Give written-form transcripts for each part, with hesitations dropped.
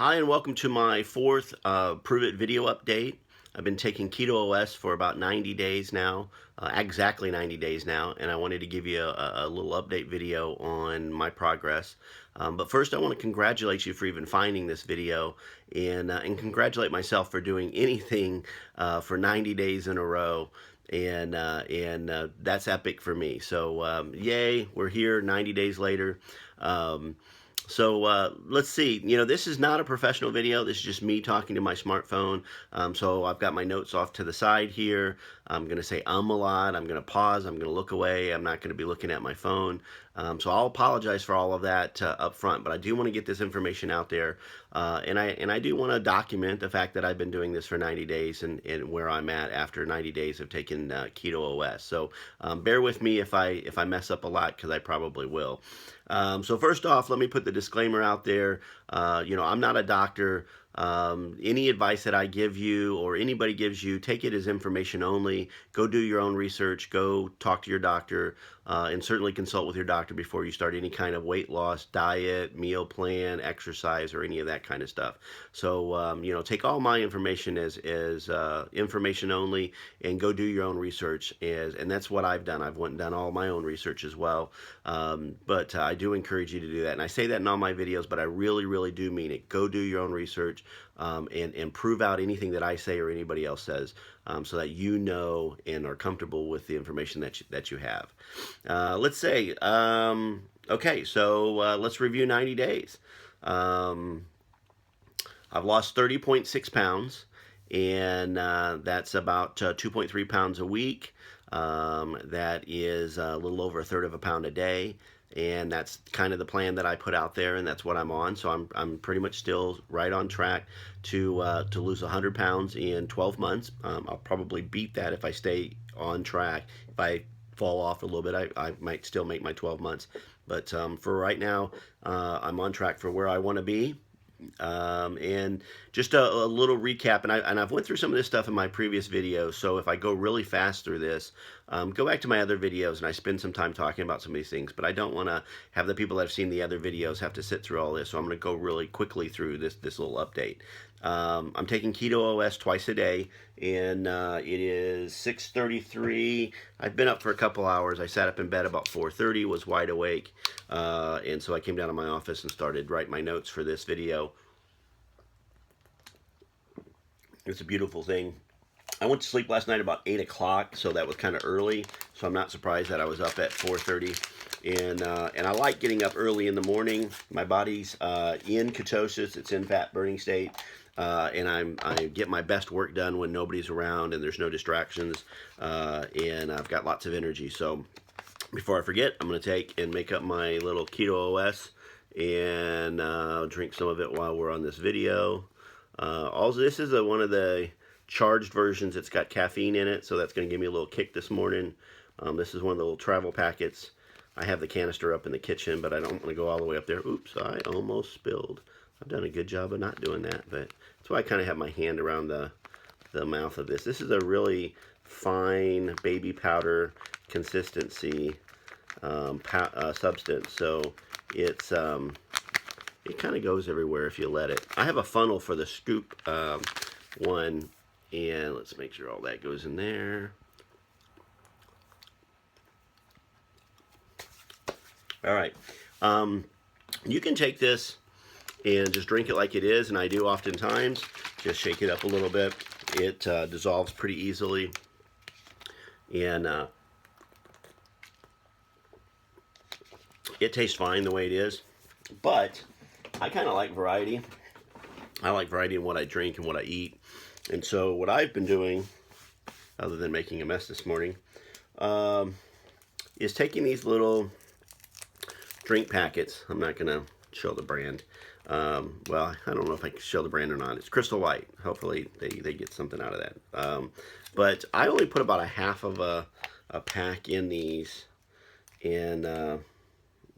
Hi and welcome to my fourth Pruvit video update. I've been taking Keto OS for about 90 days now, exactly 90 days now, and I wanted to give you a little update video on my progress. But first I want to congratulate you for even finding this video and congratulate myself for doing anything for 90 days in a row. And that's epic for me. So yay, we're here 90 days later. So let's see. This is not a professional video. This is just me talking to my smartphone. So I've got my notes off to the side here. I'm going to say a lot. I'm going to pause. I'm going to look away. I'm not going to be looking at my phone. So I'll apologize for all of that up front, but I do want to get this information out there. And I do want to document the fact that I've been doing this for 90 days and where I'm at after 90 days of taking Keto OS. So bear with me if I mess up a lot, because I probably will. So first off, let me put the disclaimer out there. I'm not a doctor. Any advice that I give you or anybody gives you, take it as information only. Go do your own research. Go talk to your doctor, and certainly consult with your doctor before you start any kind of weight loss, diet, meal plan, exercise, or any of that kind of stuff. So, take all my information as information only, and go do your own research. And that's what I've done. I've went and done all my own research as well. But I do encourage you to do that. And I say that in all my videos, but I really, really do mean it. Go do your own research. And prove out anything that I say or anybody else says, so that you know and are comfortable with the information that you have. Let's say, okay, so let's review 90 days. I've lost 30.6 pounds, and that's about 2.3 pounds a week. That is a little over a third of a pound a day. And that's kind of the plan that I put out there, and that's what I'm on. So I'm pretty much still right on track to lose 100 pounds in 12 months. I'll probably beat that if I stay on track. If I fall off a little bit, I might still make my 12 months. But for right now, I'm on track for where I want to be. And just a little recap, and I've went through some of this stuff in my previous videos, so if I go really fast through this, go back to my other videos and I spend some time talking about some of these things, but I don't want to have the people that have seen the other videos have to sit through all this, so I'm going to go really quickly through this little update. I'm taking Keto OS twice a day, and it is 6:33. I've been up for a couple hours. I sat up in bed about 4:30, was wide awake, and so I came down to my office and started writing my notes for this video. It's a beautiful thing. I went to sleep last night about 8 o'clock, so that was kind of early, so I'm not surprised that I was up at 4:30. And I like getting up early in the morning. My body's in ketosis. It's in fat burning state. And I get my best work done when nobody's around and there's no distractions, and I've got lots of energy. So before I forget, I'm going to take and make up my little Keto OS and drink some of it while we're on this video. Also, this is one of the charged versions. It's got caffeine in it, so that's going to give me a little kick this morning. This is one of the little travel packets. I have the canister up in the kitchen, but I don't want to go all the way up there. Oops, I almost spilled. I've done a good job of not doing that, but that's why I kind of have my hand around the mouth of this. This is a really fine baby powder consistency substance, so it's it kind of goes everywhere if you let it. I have a funnel for the scoop one, and let's make sure all that goes in there. All right, you can take this and just drink it like it is, and I do oftentimes. Just shake it up a little bit. It dissolves pretty easily, and it tastes fine the way it is. But I kind of like variety. I like variety in what I drink and what I eat. And so what I've been doing, other than making a mess this morning, is taking these little drink packets. I'm not going to show the brand. Well, I don't know if I can show the brand or not. It's Crystal Light. Hopefully they get something out of that. But I only put about a half of a pack in these. And let's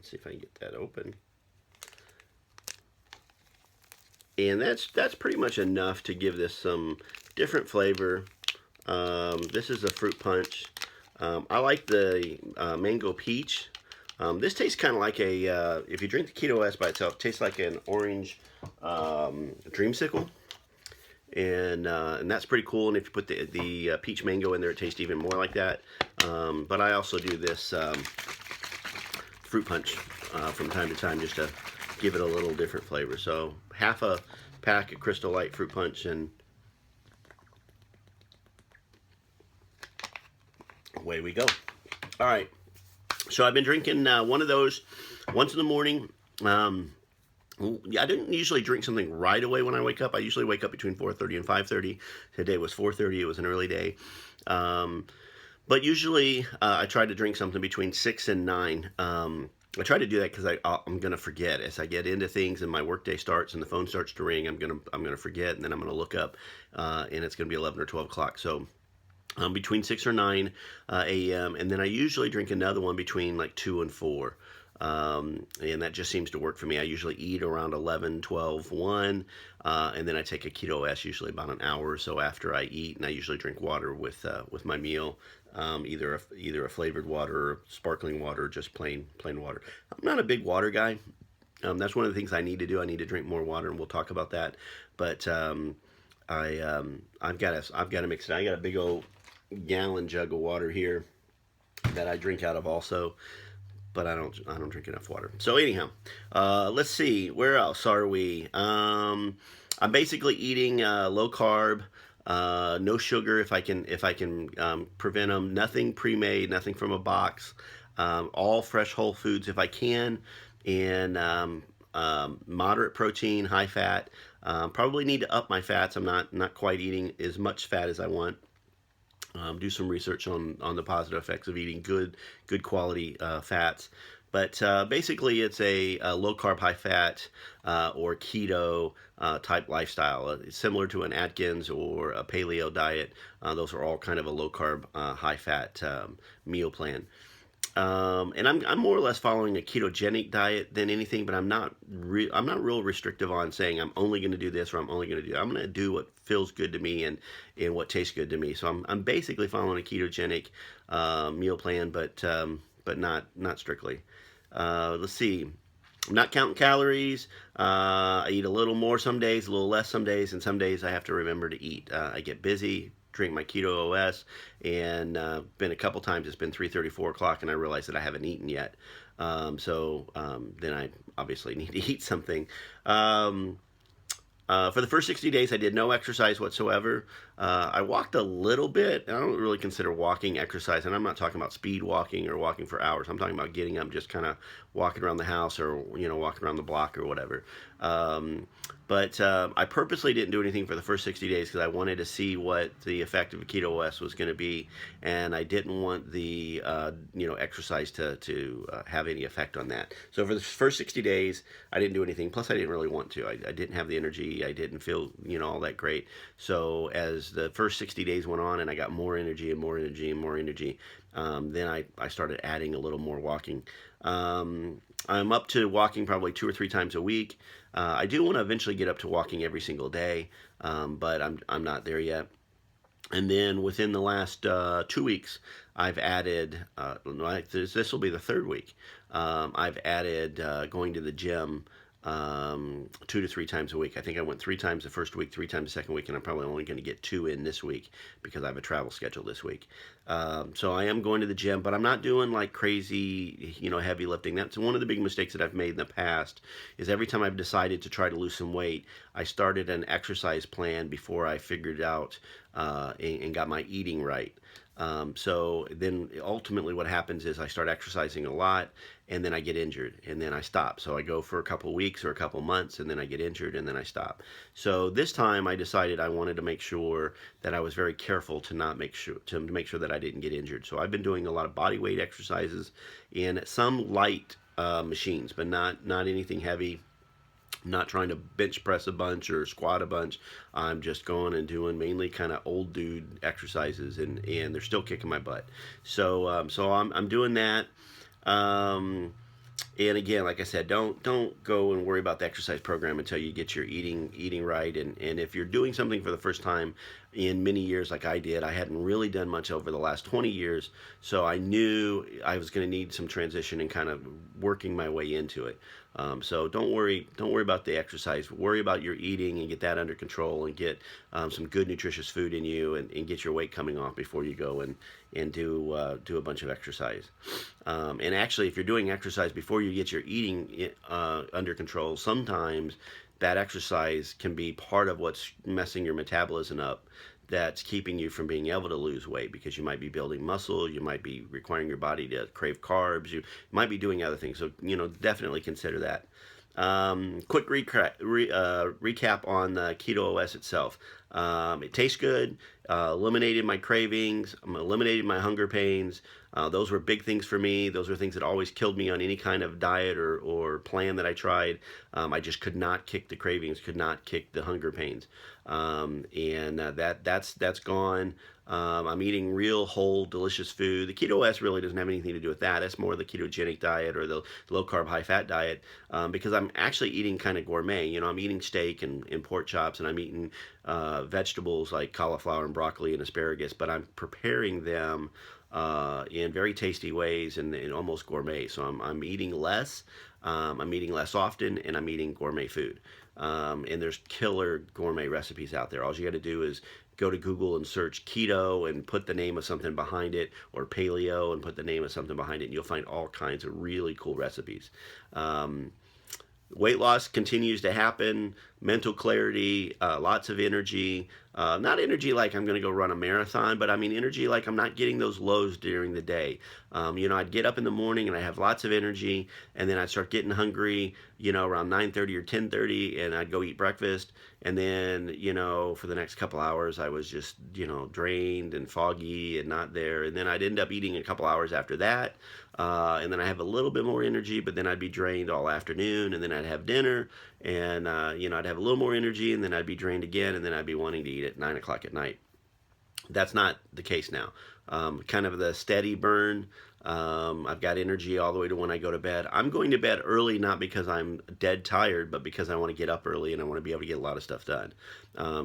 see if I can get that open. And that's pretty much enough to give this some different flavor. This is a fruit punch. I like the mango peach. This tastes kind of like a, if you drink the Keto OS by itself, it tastes like an orange dreamsicle. And that's pretty cool. And if you put the peach mango in there, it tastes even more like that. But I also do this fruit punch from time to time just to give it a little different flavor. So half a pack of Crystal Light fruit punch, and away we go. All right. So I've been drinking one of those once in the morning. I didn't usually drink something right away when I wake up. I usually wake up between 4:30 and 5:30. Today was 4:30. It was an early day. But usually I try to drink something between 6 and 9. I try to do that because I'm gonna forget as I get into things and my workday starts and the phone starts to ring. I'm gonna forget, and then I'm gonna look up, and it's gonna be 11 or 12 o'clock. So between 6 or 9 a.m. and then I usually drink another one between like 2 and 4. And that just seems to work for me. I usually eat around 11, 12, 1, and then I take a Keto OS usually about an hour or so after I eat, and I usually drink water with my meal, either a flavored water or sparkling water or just plain water. I'm not a big water guy. That's one of the things I need to do. I need to drink more water, and we'll talk about that. But I've got to mix it. I got a big old gallon jug of water here that I drink out of also. But I don't drink enough water. So anyhow, let's see, where else are we? I'm basically eating low carb, no sugar if I can prevent them. Nothing pre-made, nothing from a box. All fresh whole foods if I can, and moderate protein, high fat. Probably need to up my fats. I'm not quite eating as much fat as I want. Do some research on the positive effects of eating good quality fats. But basically, it's a low carb, high fat or keto type lifestyle. It's similar to an Atkins or a paleo diet. Those are all kind of a low carb, high fat meal plan. And I'm more or less following a ketogenic diet than anything, but I'm not real restrictive on saying I'm only going to do this or I'm only going to do. I'm going to do what feels good to me and what tastes good to me. So I'm basically following a ketogenic meal plan, but not strictly. Let's see. I'm not counting calories. I eat a little more some days, a little less some days, and some days I have to remember to eat. I get busy, drink my Keto OS, and been a couple times it's been 3:30, 4 o'clock, and I realize that I haven't eaten yet. So then I obviously need to eat something. For the first 60 days, I did no exercise whatsoever. I walked a little bit. I don't really consider walking exercise, and I'm not talking about speed walking or walking for hours. I'm talking about getting up, just kind of walking around the house or walking around the block or whatever. But I purposely didn't do anything for the first 60 days because I wanted to see what the effect of a Keto OS was going to be, and I didn't want the exercise to have any effect on that. So for the first 60 days, I didn't do anything. Plus, I didn't really want to. I didn't have the energy. I didn't feel all that great. So as the first 60 days went on, and I got more energy and more energy and more energy, then I started adding a little more walking. I'm up to walking probably 2 or 3 times a week. I do want to eventually get up to walking every single day, but I'm not there yet. And then within the last 2 weeks, I've added, this will be the 3rd week, I've added going to the gym 2 to 3 times a week. I think I went 3 times the first week, 3 times the second week, and I'm probably only going to get 2 in this week because I have a travel schedule this week. So I am going to the gym, but I'm not doing like crazy, heavy lifting. That's one of the big mistakes that I've made in the past is every time I've decided to try to lose some weight, I started an exercise plan before I figured out and got my eating right. So then ultimately what happens is I start exercising a lot and then I get injured and then I stop. So I go for a couple weeks or a couple months and then I get injured and then I stop. So this time I decided I wanted to make sure that I was very careful to make sure that I didn't get injured. So I've been doing a lot of body weight exercises and some light machines, but not anything heavy. Not trying to bench press a bunch or squat a bunch. I'm just going and doing mainly kind of old dude exercises, and they're still kicking my butt. So I'm doing that. And again, like I said, don't go and worry about the exercise program until you get your eating right. And if you're doing something for the first time in many years, like I did, I hadn't really done much over the last 20 years, so I knew I was going to need some transition and kind of working my way into it. So don't worry about the exercise. Worry about your eating and get that under control, and get some good nutritious food in you, and get your weight coming off before you go and do a bunch of exercise. And actually, if you're doing exercise before you get your eating under control, sometimes that exercise can be part of what's messing your metabolism up, that's keeping you from being able to lose weight, because you might be building muscle, you might be requiring your body to crave carbs, you might be doing other things. So, definitely consider that. Quick recap on the Keto OS itself. It tastes good, eliminated my cravings, eliminated my hunger pains. Those were big things for me. Those were things that always killed me on any kind of diet or plan that I tried. I just could not kick the cravings, could not kick the hunger pains. And that's gone. I'm eating real, whole, delicious food. The Keto OS really doesn't have anything to do with that. That's more the ketogenic diet or the low carb, high fat diet, because I'm actually eating kind of gourmet. I'm eating steak and pork chops, and I'm eating vegetables like cauliflower and broccoli and asparagus, but I'm preparing them in very tasty ways and almost gourmet. So I'm eating less. I'm eating less often, and I'm eating gourmet food. And there's killer gourmet recipes out there. All you got to do is go to Google and search keto and put the name of something behind it, or paleo and put the name of something behind it, and you'll find all kinds of really cool recipes. Weight loss continues to happen, mental clarity, lots of energy. Not energy like I'm going to go run a marathon, but I mean energy like I'm not getting those lows during the day. I'd get up in the morning and I have lots of energy, and then I'd start getting hungry, around 9:30 or 10:30, and I'd go eat breakfast. And then, for the next couple hours, I was just, drained and foggy and not there. And then I'd end up eating a couple hours after that. And then I have a little bit more energy, but then I'd be drained all afternoon, and then I'd have dinner, and I'd have a little more energy, and then I'd be drained again, and then I'd be wanting to eat at 9 o'clock at night. That's not the case now. Kind of the steady burn. I've got energy all the way to when I go to bed. I'm going to bed early, not because I'm dead tired, but because I want to get up early and I want to be able to get a lot of stuff done.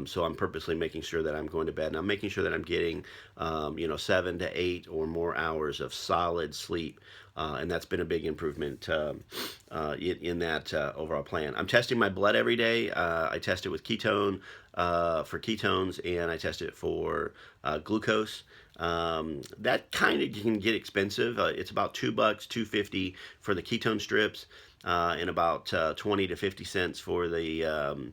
So I'm purposely making sure that I'm going to bed, and I'm making sure that I'm getting 7 to 8 or more hours of solid sleep. And that's been a big improvement in that overall plan. I'm testing my blood every day. I test it with for ketones, and I test it for glucose. That kind of can get expensive. It's about $2, $2.50 for the ketone strips, and about 20 to 50 cents for the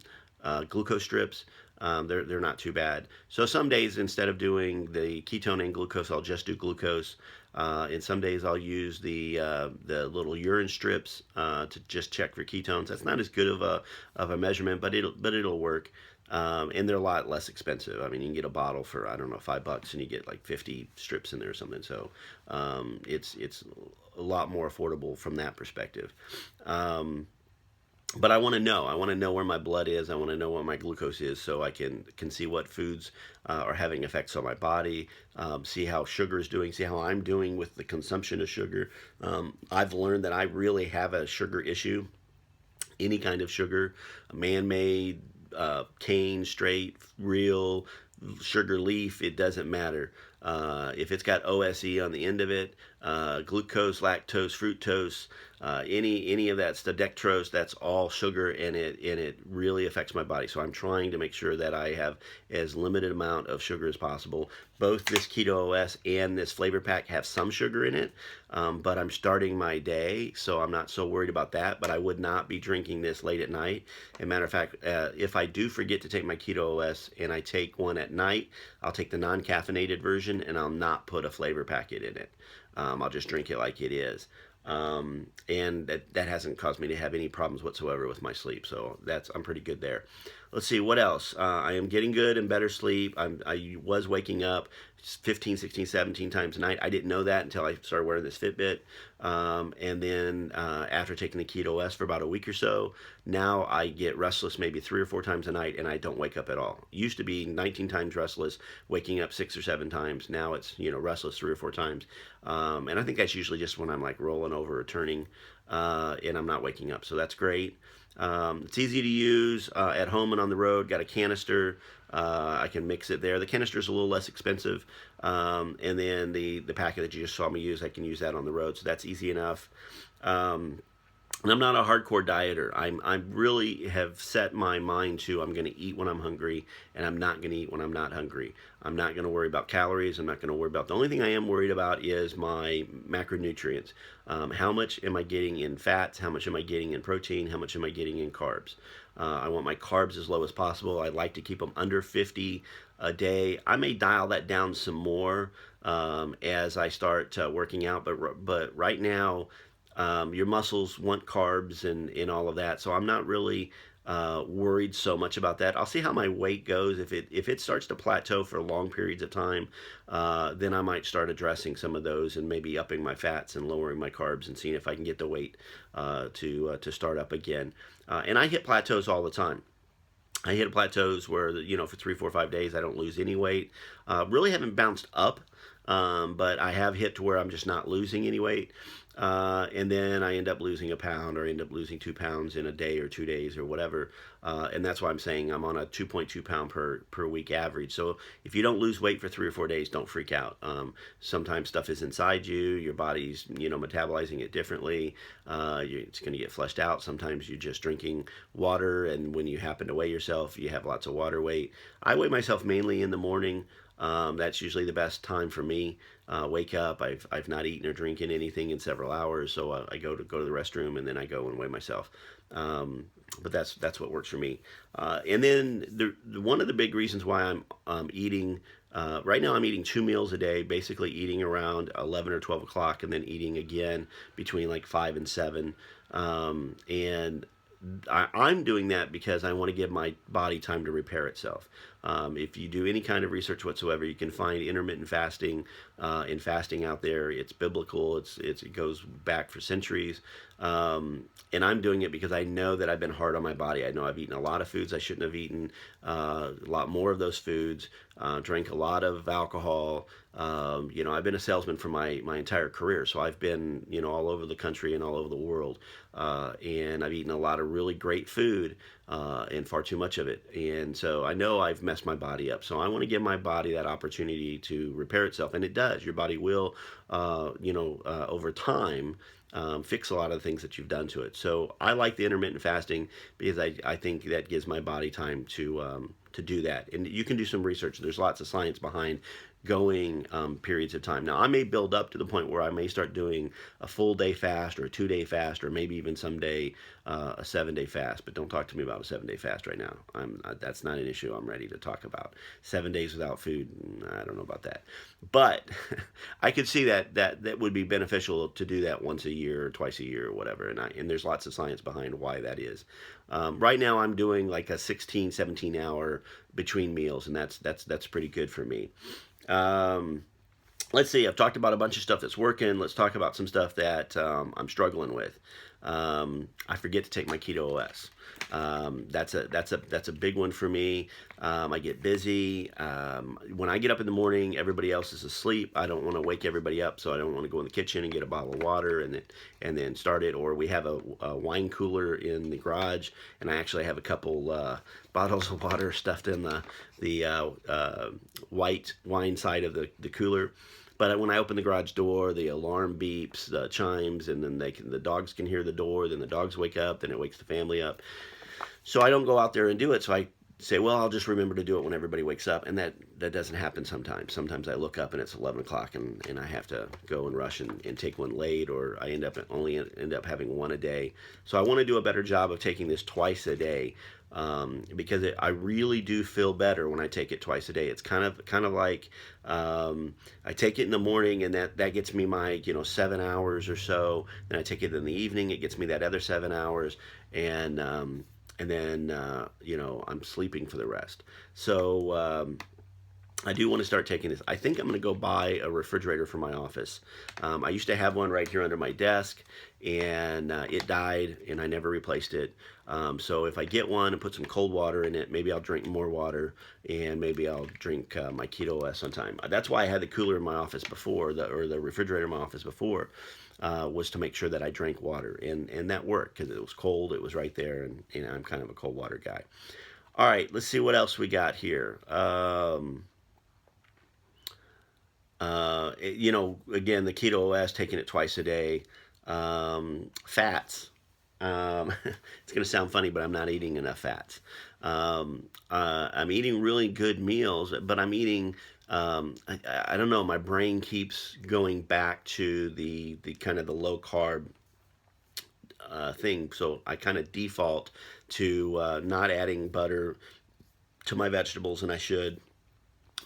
glucose strips. They're not too bad. So some days, instead of doing the ketone and glucose, I'll just do glucose. And some days I'll use the little urine strips to just check for ketones. That's not as good of a measurement, but it'll work. And they're a lot less expensive. I mean, you can get a bottle for, I don't know, $5, and you get like 50 strips in there or something. So it's a lot more affordable from that perspective. But I want to know. I want to know where my blood is. I want to know what my glucose is, so I can see what foods are having effects on my body, see how sugar is doing, see how I'm doing with the consumption of sugar. I've learned that I really have a sugar issue. Any kind of sugar, man-made, cane, straight, real, sugar leaf, it doesn't matter. If it's got OSE on the end of it, glucose, lactose, fructose, any of that stuff, dextrose, that's all sugar, and it really affects my body. So I'm trying to make sure that I have as limited amount of sugar as possible. Both this Keto OS and this flavor pack have some sugar in it, but I'm starting my day, so I'm not so worried about that. But I would not be drinking this late at night. As a matter of fact, if I do forget to take my Keto OS and I take one at night, I'll take the non-caffeinated version, and I'll not put a flavor packet in it. I'll just drink it like it is. And that hasn't caused me to have any problems whatsoever with my sleep, so I'm pretty good there. Let's see, what else? I am getting good and better sleep. I was waking up 15, 16, 17 times a night. I didn't know that until I started wearing this Fitbit. And then after taking the Keto OS for about a week or so, now I get restless maybe 3 or 4 times a night, and I don't wake up at all. Used to be 19 times restless, waking up 6 or 7 times. Now it's restless 3 or 4 times. And I think that's usually just when I'm like rolling over or turning. and I'm not waking up. So that's great. It's easy to use at home and on the road. Got a canister. I can mix it there. The canister is a little less expensive, and then the packet that you just saw me use, I can use that on the road. So that's easy enough. And I'm not a hardcore dieter. I really have set my mind to I'm going to eat when I'm hungry, and I'm not going to eat when I'm not hungry. I'm not going to worry about calories. I'm not going to worry about. The only thing I am worried about is my macronutrients. How much am I getting in fats? How much am I getting in protein? How much am I getting in carbs? I want my carbs as low as possible. I'd like to keep them under 50 a day. I may dial that down some more as I start working out, but right now your muscles want carbs and all of that. So I'm not really worried so much about that. I'll see how my weight goes. If it starts to plateau for long periods of time, then I might start addressing some of those and maybe upping my fats and lowering my carbs and seeing if I can get the weight to start up again. And I hit plateaus all the time. I hit plateaus where, for 3, 4, 5 days I don't lose any weight. Really haven't bounced up, but I have hit to where I'm just not losing any weight. And then I end up losing a pound or end up losing 2 pounds in a day or 2 days or whatever. And that's why I'm saying I'm on a 2.2 pound per week average. So if you don't lose weight for 3 or 4 days, don't freak out. Sometimes stuff is inside you. Your body's, metabolizing it differently. It's going to get flushed out. Sometimes you're just drinking water, and when you happen to weigh yourself, you have lots of water weight. I weigh myself mainly in the morning. That's usually the best time for me. Wake up. I've not eaten or drinking anything in several hours, so I go to the restroom and then I go and weigh myself. But that's what works for me. And then one of the big reasons why I'm eating right now, I'm eating 2 meals a day, basically eating around 11 or 12 o'clock, and then eating again between like 5 and 7. And I'm doing that because I want to give my body time to repair itself. If you do any kind of research whatsoever, you can find intermittent fasting and fasting out there. It's biblical. It goes back for centuries. And I'm doing it because I know that I've been hard on my body. I know I've eaten a lot of foods I shouldn't have eaten, a lot more of those foods, drank a lot of alcohol. I've been a salesman for my entire career, so I've been, all over the country and all over the world. And I've eaten a lot of really great food and far too much of it. And so I know I've messed my body up. So I want to give my body that opportunity to repair itself. And it does. Your body will, over time, fix a lot of the things that you've done to it. So I like the intermittent fasting because I think that gives my body time to do that. And you can do some research. There's lots of science behind going periods of time. Now, I may build up to the point where I may start doing a full day fast or a 2-day fast or maybe even someday a 7-day fast. But don't talk to me about a 7-day fast right now. That's not an issue I'm ready to talk about. 7 days without food, I don't know about that. But I could see that would be beneficial to do that once a year or twice a year or whatever. And there's lots of science behind why that is. Right now I'm doing like a 16, 17 hour between meals, and that's pretty good for me. Let's see. I've talked about a bunch of stuff that's working. Let's talk about some stuff that I'm struggling with. I forget to take my Keto OS. That's a big one for me. I get busy. When I get up in the morning, everybody else is asleep. I don't want to wake everybody up, so I don't want to go in the kitchen and get a bottle of water and then start it. Or we have a wine cooler in the garage, and I actually have a couple bottles of water stuffed in the white wine side of the cooler. But when I open the garage door, the alarm beeps, chimes, and then the dogs can hear the door. Then the dogs wake up. Then it wakes the family up. So I don't go out there and do it. So I say, well, I'll just remember to do it when everybody wakes up. And that doesn't happen sometimes. Sometimes I look up and it's 11 o'clock and I have to go and rush and take one late, or I end up having one a day. So I want to do a better job of taking this twice a day. Because I really do feel better when I take it twice a day. It's kind of like I take it in the morning, and that gets me my 7 hours or so. Then I take it in the evening, it gets me that other 7 hours, and then I'm sleeping for the rest. So I do want to start taking this. I think I'm going to go buy a refrigerator for my office. I used to have one right here under my desk, and it died, and I never replaced it. So if I get one and put some cold water in it, maybe I'll drink more water, and maybe I'll drink my Keto OS sometime. That's why I had the cooler in my office before, or the refrigerator in my office before, was to make sure that I drank water, and that worked because it was cold. It was right there, and I'm kind of a cold water guy. All right, let's see what else we got here. Again, the Keto OS, taking it twice a day. Fats. It's going to sound funny, but I'm not eating enough fats. I'm eating really good meals, but I'm eating. I don't know. My brain keeps going back to the kind of the low carb thing, so I kind of default to not adding butter to my vegetables, and I should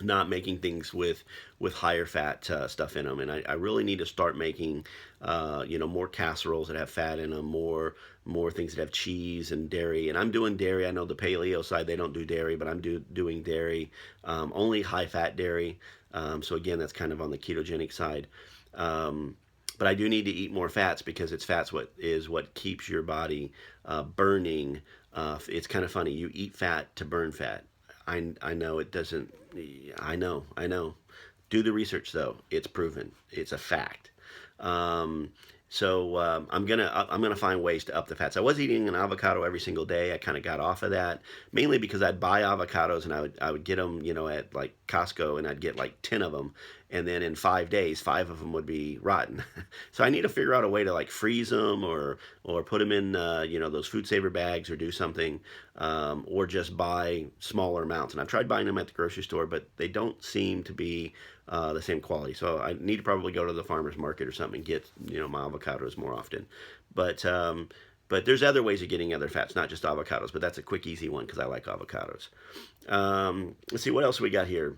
not making things with higher fat stuff in them. And I really need to start making more casseroles that have fat in them, more things that have cheese and dairy. And I'm doing dairy. I know the paleo side, they don't do dairy, but I'm doing dairy, only high fat dairy. So again, that's kind of on the ketogenic side. But I do need to eat more fats, because it's fats what keeps your body burning. It's kind of funny. You eat fat to burn fat. I know it doesn't. I know. Do the research though. It's proven. It's a fact. I'm gonna find ways to up the fats. I was eating an avocado every single day. I kind of got off of that, mainly because I'd buy avocados, and I would get them, at like Costco, and I'd get like 10 of them, and then in 5 days, 5 of them would be rotten. So I need to figure out a way to like freeze them, or put them in those food saver bags, or do something, or just buy smaller amounts. And I've tried buying them at the grocery store, but they don't seem to be the same quality. So I need to probably go to the farmer's market or something and get my avocados more often. But there's other ways of getting other fats, not just avocados. But that's a quick, easy one because I like avocados. Let's see what else we got here.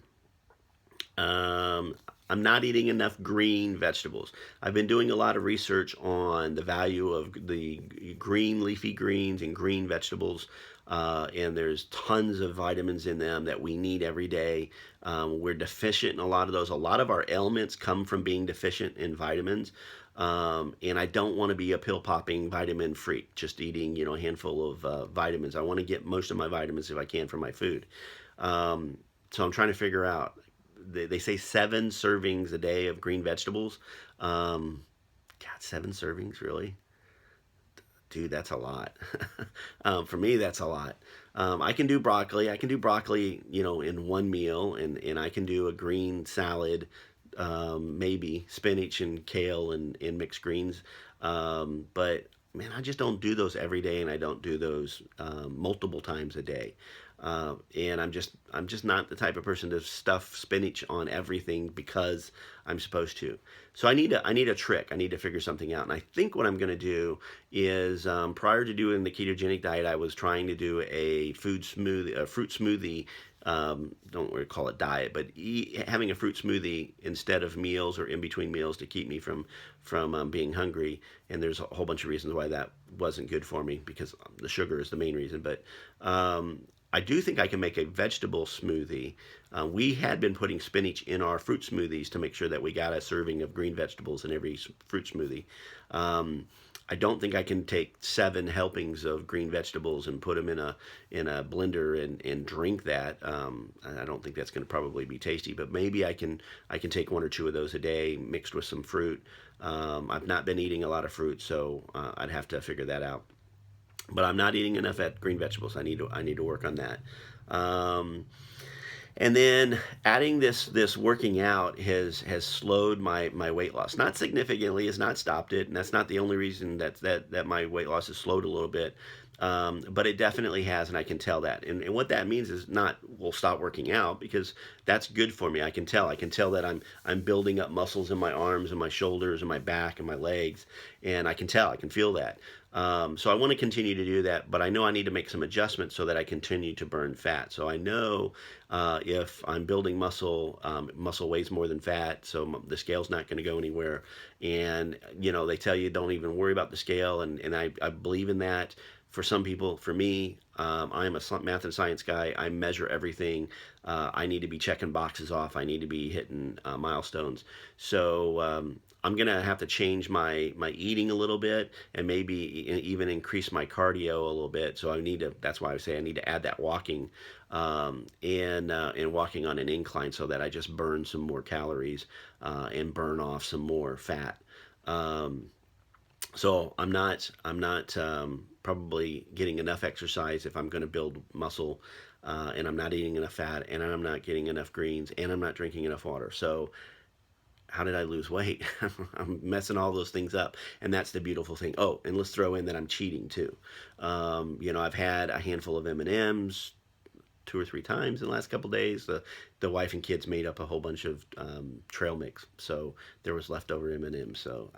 I'm not eating enough green vegetables. I've been doing a lot of research on the value of the green leafy greens and green vegetables, and there's tons of vitamins in them that we need every day. We're deficient in a lot of those. A lot of our ailments come from being deficient in vitamins. And I don't want to be a pill popping vitamin freak, just eating a handful of vitamins. I want to get most of my vitamins, if I can, from my food. So I'm trying to figure out. They say 7 servings a day of green vegetables. God, 7 servings, really? Dude, that's a lot. For me, that's a lot. I can do broccoli. I can do broccoli, in one meal, and I can do a green salad, maybe spinach and kale and mixed greens. But man, I just don't do those every day, and I don't do those multiple times a day. And I'm just not the type of person to stuff spinach on everything because I'm supposed to. So I need a trick. I need to figure something out. And I think what I'm going to do is, prior to doing the ketogenic diet, I was trying to do a fruit smoothie. Don't really call it diet, but having a fruit smoothie instead of meals or in between meals to keep me from being hungry. And there's a whole bunch of reasons why that wasn't good for me, because the sugar is the main reason. But I do think I can make a vegetable smoothie. We had been putting spinach in our fruit smoothies to make sure that we got a serving of green vegetables in every fruit smoothie. I don't think I can take 7 helpings of green vegetables and put them in a blender and drink that. I don't think that's going to probably be tasty, but maybe I can take 1 or 2 of those a day mixed with some fruit. I've not been eating a lot of fruit, so I'd have to figure that out. But I'm not eating enough green vegetables. I need to work on that. And then adding this working out has slowed my weight loss. Not significantly, has not stopped it, and that's not the only reason that my weight loss has slowed a little bit. But it definitely has, and I can tell that. And what that means is not we'll stop working out, because that's good for me. I can tell that I'm building up muscles in my arms and my shoulders and my back and my legs, and I can feel that. So I want to continue to do that, but I know I need to make some adjustments so that I continue to burn fat. So I know if I'm building muscle, muscle weighs more than fat, so the scale's not going to go anywhere. And they tell you don't even worry about the scale, and I believe in that. For some people, for me, I am a math and science guy. I measure everything. I need to be checking boxes off. I need to be hitting milestones. So I'm gonna have to change my eating a little bit, and maybe even increase my cardio a little bit. So I need to. That's why I say I need to add that walking, and walking on an incline, so that I just burn some more calories and burn off some more fat. Um, so I'm not probably getting enough exercise if I'm going to build muscle, and I'm not eating enough fat, and I'm not getting enough greens, and I'm not drinking enough water. So how did I lose weight? I'm messing all those things up, and that's the beautiful thing. Oh, and let's throw in that I'm cheating too. I've had a handful of M&Ms, 2 or 3 times in the last couple of days. The wife and kids made up a whole bunch of trail mix, so there was leftover M&Ms. So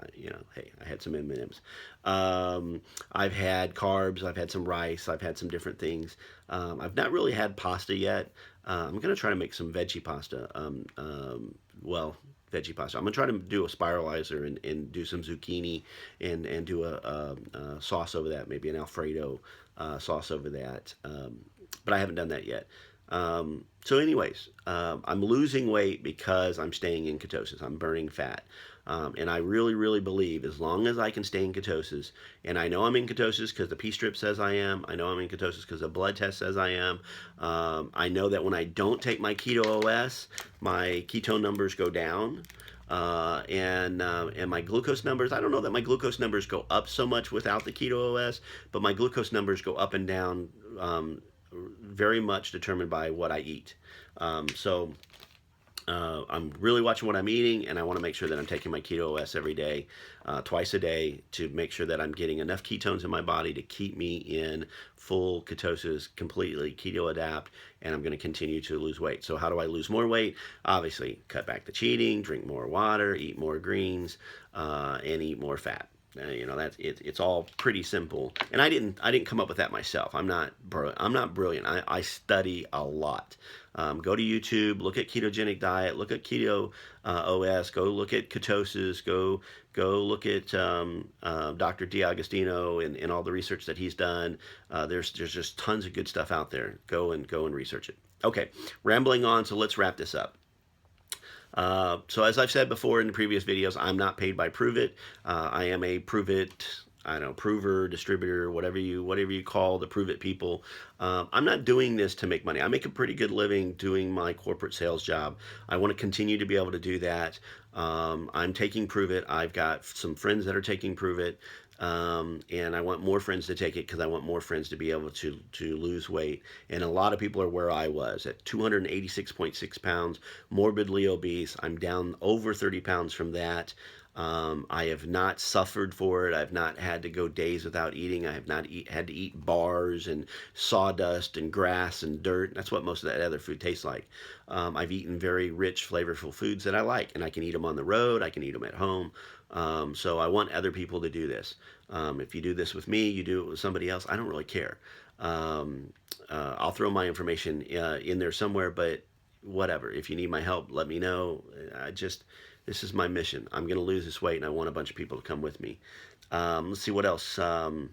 hey, I had some M&Ms. I've had carbs. I've had some rice. I've had some different things. I've not really had pasta yet. I'm gonna try to make some veggie pasta. Veggie pasta. I'm gonna try to do a spiralizer and do some zucchini and do a sauce over that, maybe an Alfredo sauce over that. But I haven't done that yet. So anyways, I'm losing weight because I'm staying in ketosis. I'm burning fat. And I really, really believe as long as I can stay in ketosis, and I know I'm in ketosis because the P-strip says I am. I know I'm in ketosis because the blood test says I am. I know that when I don't take my Keto OS, my ketone numbers go down. And my glucose numbers, I don't know that my glucose numbers go up so much without the Keto OS, but my glucose numbers go up and down, very much determined by what I eat. I'm really watching what I'm eating, and I want to make sure that I'm taking my Keto OS every day, twice a day, to make sure that I'm getting enough ketones in my body to keep me in full ketosis, completely keto adapt, and I'm going to continue to lose weight. So how do I lose more weight? Obviously, cut back the cheating, drink more water, eat more greens, and eat more fat. That's it. It's all pretty simple, and I didn't come up with that myself. I'm not brilliant. I study a lot. Go to YouTube, look at Ketogenic Diet, look at Keto OS, go look at ketosis, go look at Dr. D'Agostino and all the research that he's done. There's just tons of good stuff out there. Go and research it. Okay, rambling on. So let's wrap this up. So as I've said before in the previous videos, I'm not paid by Pruvit. I am a Pruvit, I don't know, prover, distributor, whatever you call the Pruvit people. I'm not doing this to make money. I make a pretty good living doing my corporate sales job. I want to continue to be able to do that. I'm taking Pruvit. I've got some friends that are taking Pruvit. And I want more friends to take it because I want more friends to be able to lose weight. And a lot of people are where I was at 286.6 pounds, morbidly obese. I'm down over 30 pounds from that. I have not suffered for it. I've not had to go days without eating. I have not had to eat bars and sawdust and grass and dirt. That's what most of that other food tastes like. I've eaten very rich, flavorful foods that I like, and I can eat them on the road. I can eat them at home. So I want other people to do this. If you do this with me, you do it with somebody else, I don't really care. I'll throw my information in there somewhere, but whatever. If you need my help, let me know. This is my mission. I'm going to lose this weight, and I want a bunch of people to come with me. Let's see what else. I'm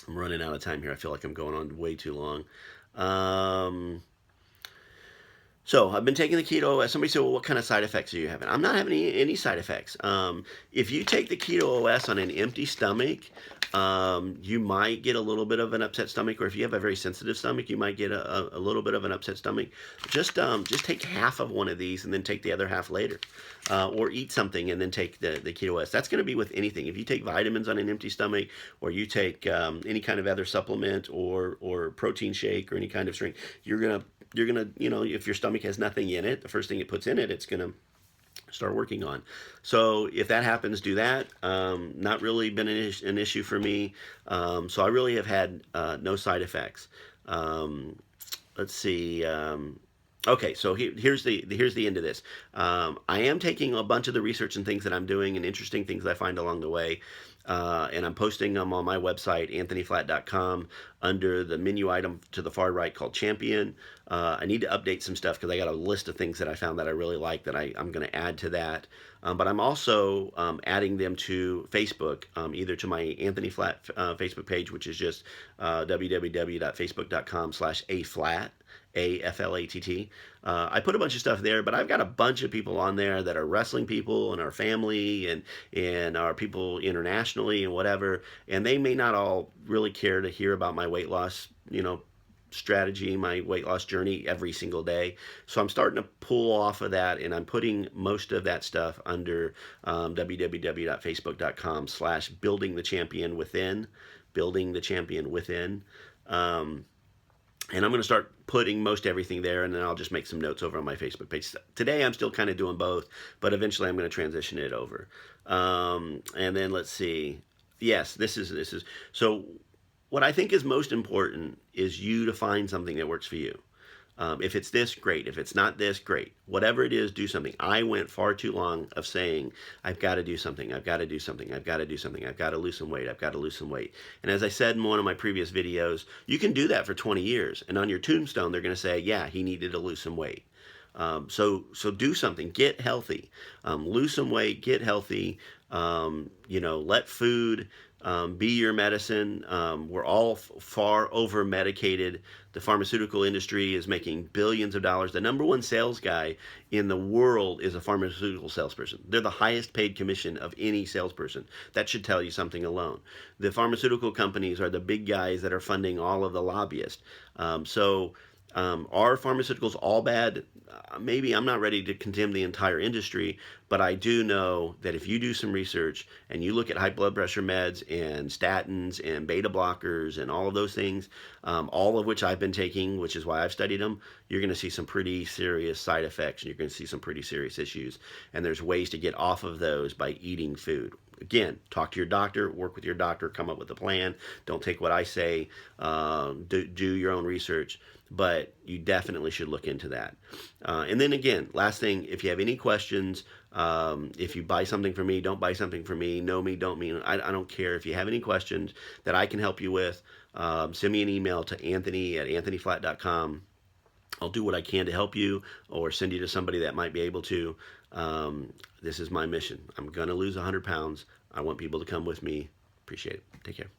running out of time here. I feel like I'm going on way too long. So I've been taking the keto. Somebody said, well, what kind of side effects are you having? I'm not having any side effects. If you take the keto OS on an empty stomach, you might get a little bit of an upset stomach, or if you have a very sensitive stomach, you might get a little bit of an upset stomach. Just take half of one of these and then take the other half later, or eat something and then take the keto OS. That's going to be with anything. If you take vitamins on an empty stomach, or you take any kind of other supplement or protein shake or any kind of drink, you're gonna, if your stomach has nothing in it, the first thing it puts in it, it's gonna start working on. So if that happens, do that. Not really been an issue for me. So I really have had no side effects. Let's see. Okay, so here's the end of this. I am taking a bunch of the research and things that I'm doing and interesting things that I find along the way. and I'm posting them on my website, anthonyflatt.com, under the menu item to the far right called Champion. I need to update some stuff because I got a list of things that I found that I really like that I'm going to add to that. But I'm also adding them to Facebook, either to my Anthony Flatt Facebook page, which is just www.facebook.com/aflatt. AFLATT. I put a bunch of stuff there, but I've got a bunch of people on there that are wrestling people and our family and our people internationally and whatever, and they may not all really care to hear about my weight loss, strategy, my weight loss journey every single day. So I'm starting to pull off of that, and I'm putting most of that stuff under www.facebook.com/building the champion within, building the champion within. And I'm going to start putting most everything there, and then I'll just make some notes over on my Facebook page. Today I'm still kind of doing both, but eventually I'm going to transition it over. And then let's see. Yes, this is so. What I think is most important is you to find something that works for you. If it's this, great. If it's not this, great. Whatever it is, do something. I went far too long of saying, I've got to do something. I've got to do something. I've got to do something. I've got to lose some weight. I've got to lose some weight. And as I said in one of my previous videos, you can do that for 20 years. And on your tombstone, they're going to say, yeah, he needed to lose some weight. So do something. Get healthy. Lose some weight. Get healthy. Let food be your medicine. We're all far over medicated. The pharmaceutical industry is making billions of dollars. The number one sales guy in the world is a pharmaceutical salesperson. They're the highest paid commission of any salesperson. That should tell you something alone. The pharmaceutical companies are the big guys that are funding all of the lobbyists. Are pharmaceuticals all bad? Maybe. I'm not ready to condemn the entire industry, but I do know that if you do some research and you look at high blood pressure meds and statins and beta blockers and all of those things, all of which I've been taking, which is why I've studied them, you're going to see some pretty serious side effects and you're going to see some pretty serious issues. And there's ways to get off of those by eating food. Again, talk to your doctor, work with your doctor, come up with a plan. Don't take what I say. Do your own research, but you definitely should look into that. And then again, last thing, if you have any questions, if you buy something from me, don't buy something from me, know me, don't mean, I don't care. If you have any questions that I can help you with, send me an email to anthony@anthonyflatt.com. I'll do what I can to help you or send you to somebody that might be able to. This is my mission. I'm going to lose 100 pounds. I want people to come with me. Appreciate it. Take care.